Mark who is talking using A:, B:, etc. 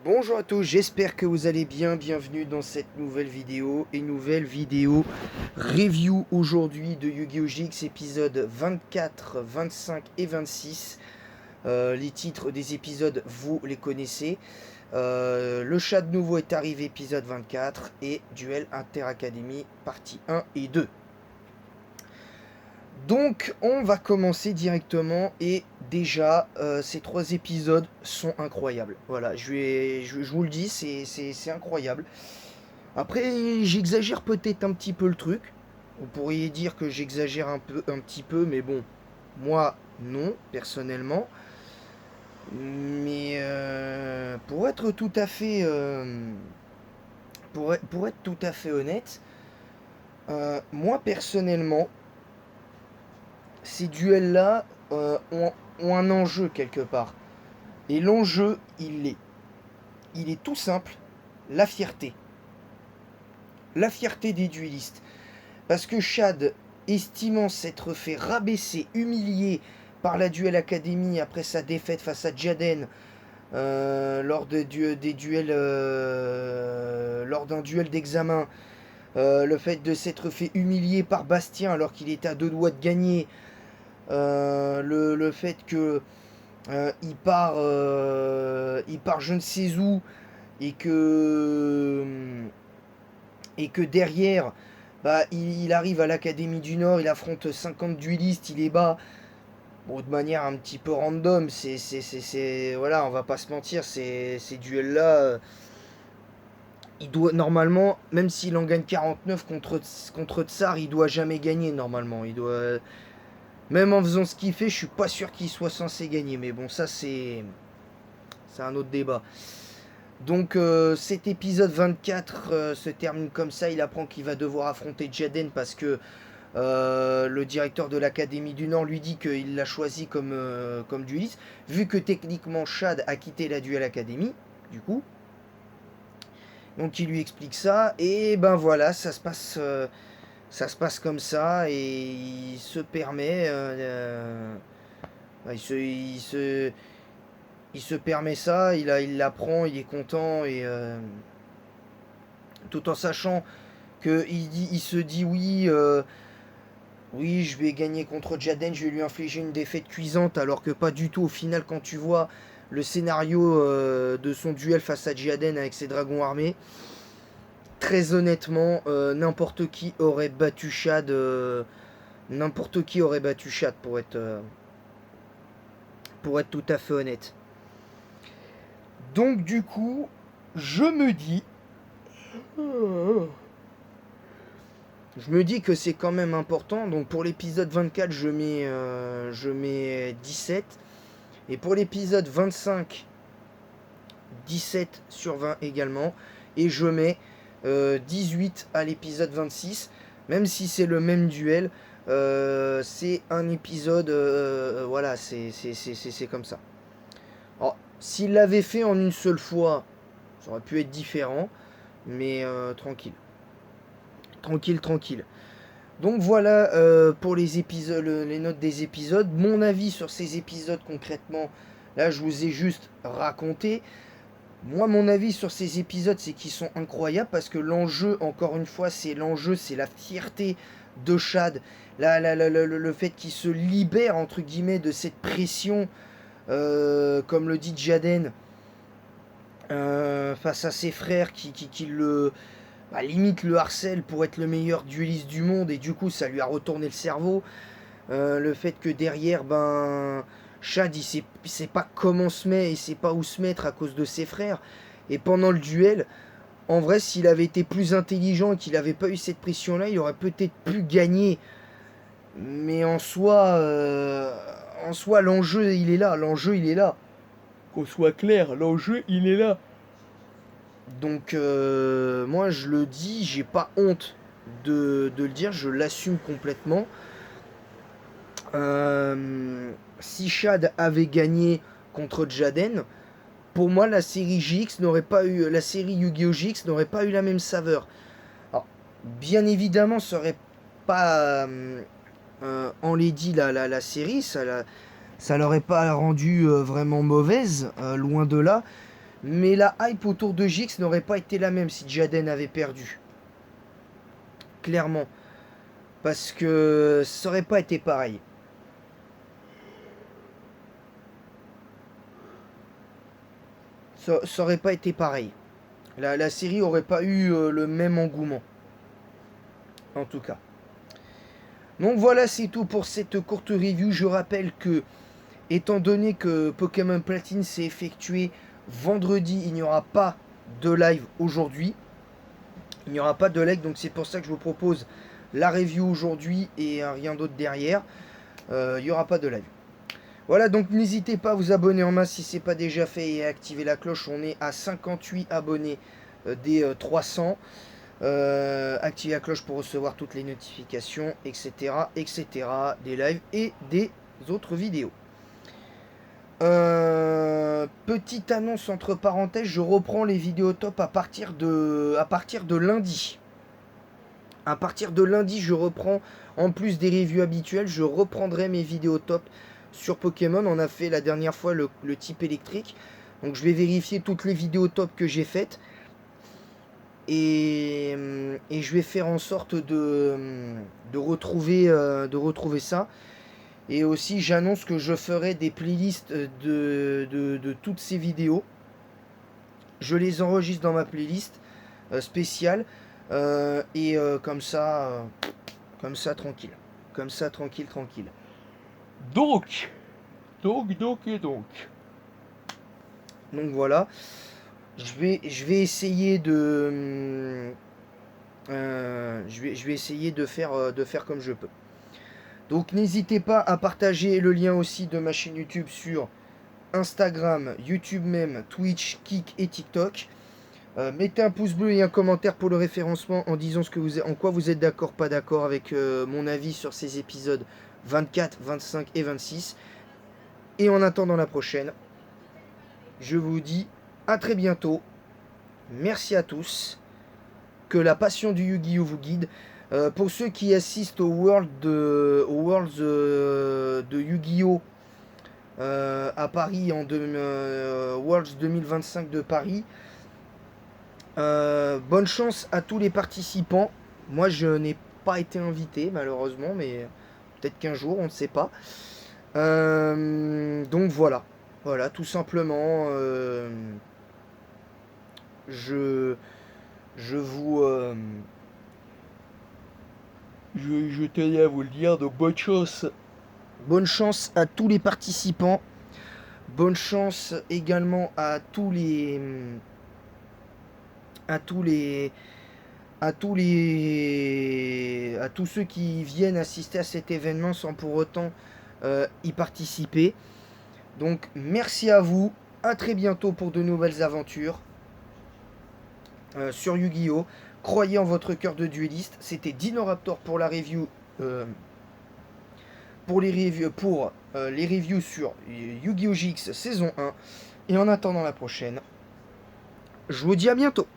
A: Bonjour à tous, j'espère que vous allez bien. Bienvenue dans cette nouvelle vidéo review aujourd'hui de Yu-Gi-Oh! GX épisodes 24, 25 et 26. Les titres des épisodes, vous les connaissez. Le chat de nouveau est arrivé, épisode 24, et Duel Inter-Academy, partie 1 et 2. Donc on va commencer directement et déjà ces trois épisodes sont incroyables. Voilà, je vous le dis, c'est incroyable. Après j'exagère peut-être un petit peu le truc. Vous pourriez dire que j'exagère un petit peu, mais bon, moi non, personnellement. Mais pour être tout à fait pour être tout à fait honnête, moi personnellement, ces duels-là ont un enjeu quelque part. Et l'enjeu, il est tout simple, la fierté. La fierté des duellistes. Parce que Chad, estimant s'être fait rabaisser, humilier par la Duel Academy après sa défaite face à Jaden, lors des duels, lors d'un duel d'examen, le fait de s'être fait humilier par Bastien alors qu'il était à deux doigts de gagner, le fait que il part je ne sais où et que derrière, bah, il arrive à l'Académie du Nord, il affronte 50 duellistes, il est bas. Bon, de manière un petit peu random, voilà, on va pas se mentir, ces duels-là, il doit normalement, même s'il en gagne 49 contre Tsar, il doit jamais gagner normalement. Il doit, même en faisant ce qu'il fait, je suis pas sûr qu'il soit censé gagner. Mais bon, ça c'est un autre débat. Donc cet épisode 24 se termine comme ça. Il apprend qu'il va devoir affronter Jaden parce que le directeur de l'Académie du Nord lui dit qu'il l'a choisi comme dueliste. Vu que techniquement Chad a quitté la Duel Academy, du coup. Donc il lui explique ça. Et ben voilà, ça se passe comme ça. Et il se permet... il se permet ça, il l'apprend, il est content. Et tout en sachant il se dit oui, oui, je vais gagner contre Jaden, je vais lui infliger une défaite cuisante, alors que pas du tout. Au final, quand tu vois le scénario de son duel face à Jaden avec ses dragons armés, très honnêtement, n'importe qui aurait battu Chad. N'importe qui aurait battu Chad pour être tout à fait honnête. Donc du coup, je me dis, je me dis que c'est quand même important. Donc pour l'épisode 24, je mets 17. Et pour l'épisode 25, 17 sur 20 également. Et je mets 18 à l'épisode 26. Même si c'est le même duel, c'est un épisode... voilà, c'est comme ça. Alors, s'il l'avait fait en une seule fois, ça aurait pu être différent. Mais tranquille. Tranquille, tranquille. Donc voilà pour les épisodes, les notes des épisodes. Mon avis sur ces épisodes concrètement, là je vous ai juste raconté. Moi mon avis sur ces épisodes c'est qu'ils sont incroyables parce que l'enjeu, encore une fois, c'est l'enjeu, c'est la fierté de Chad. Le fait qu'il se libère entre guillemets de cette pression, comme le dit Jaden, face à ses frères qui le... Bah, limite le harcèle pour être le meilleur dueliste du monde et du coup ça lui a retourné le cerveau. Le fait que derrière, ben, Chad il sait pas comment se mettre, il sait pas où se mettre à cause de ses frères. Et pendant le duel, en vrai, s'il avait été plus intelligent et qu'il avait pas eu cette pression-là, il aurait peut-être pu gagner. Mais en soi, l'enjeu il est là, l'enjeu il est là. Qu'on soit clair, l'enjeu il est là. Donc moi je le dis, j'ai pas honte de le dire, je l'assume complètement. Si Chad avait gagné contre Jaden, pour moi la série GX n'aurait pas eu, la série Yu-Gi-Oh! GX n'aurait pas eu la même saveur. Alors, bien évidemment, ça aurait pas enlaidi la série, ça l'aurait pas rendue vraiment mauvaise, loin de là. Mais la hype autour de Jix n'aurait pas été la même si Jaden avait perdu. Clairement. Parce que ça aurait pas été pareil. Ça aurait pas été pareil. La série aurait pas eu le même engouement. En tout cas. Donc voilà, c'est tout pour cette courte review. Je rappelle que, étant donné que Pokémon Platine s'est effectué vendredi, il n'y aura pas de live aujourd'hui. Il n'y aura pas de live, donc c'est pour ça que je vous propose la review aujourd'hui et rien d'autre derrière. Il n'y aura pas de live. Voilà, donc n'hésitez pas à vous abonner en masse si ce n'est pas déjà fait et à activer la cloche. On est à 58 abonnés des 300. Activez la cloche pour recevoir toutes les notifications, etc., etc., des lives et des autres vidéos. Petite annonce entre parenthèses, je reprends les vidéos top à partir de lundi. À partir de lundi, je reprends, en plus des reviews habituelles, je reprendrai mes vidéos top sur Pokémon. On a fait la dernière fois le type électrique. Donc je vais vérifier toutes les vidéos top que j'ai faites. Et je vais faire en sorte de retrouver ça. Et aussi, j'annonce que je ferai des playlists de toutes ces vidéos. Je les enregistre dans ma playlist spéciale. Comme ça, tranquille. Comme ça, tranquille. Donc voilà. Je vais essayer de faire comme je peux. Donc n'hésitez pas à partager le lien aussi de ma chaîne YouTube sur Instagram, YouTube même, Twitch, Kik et TikTok. Mettez un pouce bleu et un commentaire pour le référencement en disant en quoi vous êtes d'accord, pas d'accord avec mon avis sur ces épisodes 24, 25 et 26. Et en attendant la prochaine, je vous dis à très bientôt. Merci à tous. Que la passion du Yu-Gi-Oh vous guide. Pour ceux qui assistent au Worlds de Yu-Gi-Oh à Paris Worlds 2025 de Paris, bonne chance à tous les participants. Moi je n'ai pas été invité malheureusement, mais peut-être qu'un jour, on ne sait pas. Donc voilà, tout simplement. Je tenais à vous le dire, donc bonne chance. Bonne chance à tous les participants. Bonne chance également à tous ceux qui viennent assister à cet événement sans pour autant y participer. Donc merci à vous. À très bientôt pour de nouvelles aventures sur Yu-Gi-Oh! Croyez en votre cœur de dueliste. C'était Dinoraptor pour la review. Pour les reviews sur Yu-Gi-Oh! GX saison 1. Et en attendant la prochaine, je vous dis à bientôt.